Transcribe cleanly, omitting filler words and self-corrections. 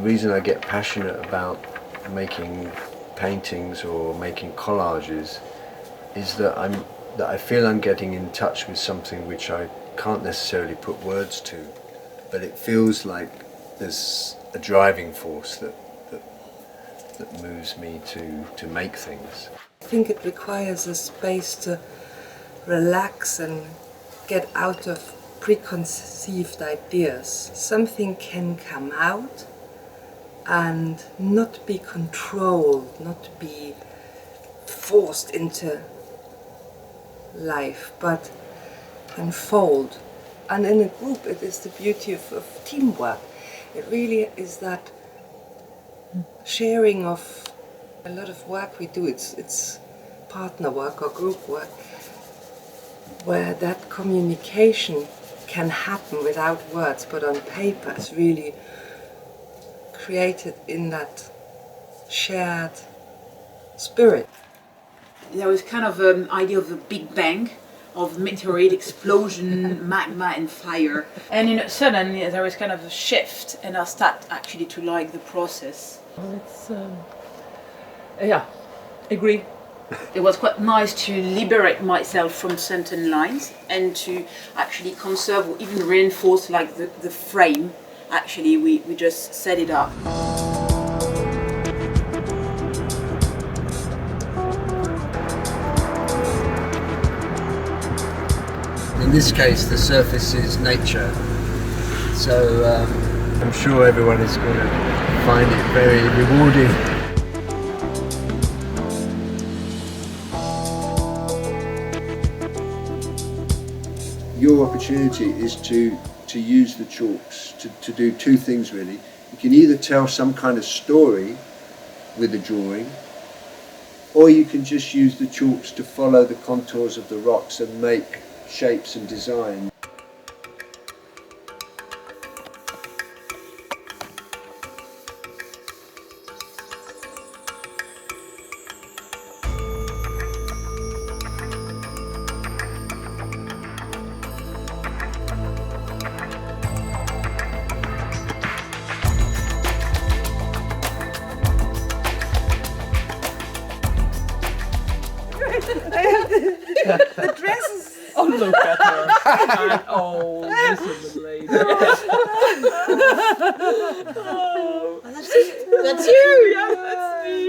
reason I get passionate about making paintings or making collages is that I feel I'm getting in touch with something which I can't necessarily put words to, but it feels like there's a driving force that moves me to make things. I think it requires a space to relax and get out of preconceived ideas. Something can come out and not be controlled, not be forced into life, but unfold. And in a group, it is the beauty of teamwork. It really is that sharing of a lot of work we do. It's partner work or group work, where that communication can happen without words, but on paper it's really created in that shared spirit. There was kind of an idea of a Big Bang, of meteorite explosion, magma and fire. And in a sudden there was kind of a shift, and I start actually to like the process. It's, yeah, agree. It was quite nice to liberate myself from certain lines and to actually conserve or even reinforce like the frame. Actually, we just set it up. In this case, the surface is nature, so I'm sure everyone is going to find it very rewarding. Your opportunity is to use the chalks to do two things really. You can either tell some kind of story with a drawing, or you can just use the chalks to follow the contours of the rocks and make shapes and design. The dress is... Oh, look at her. And, oh, this is the lady. Oh. That's you! Yeah, that's me.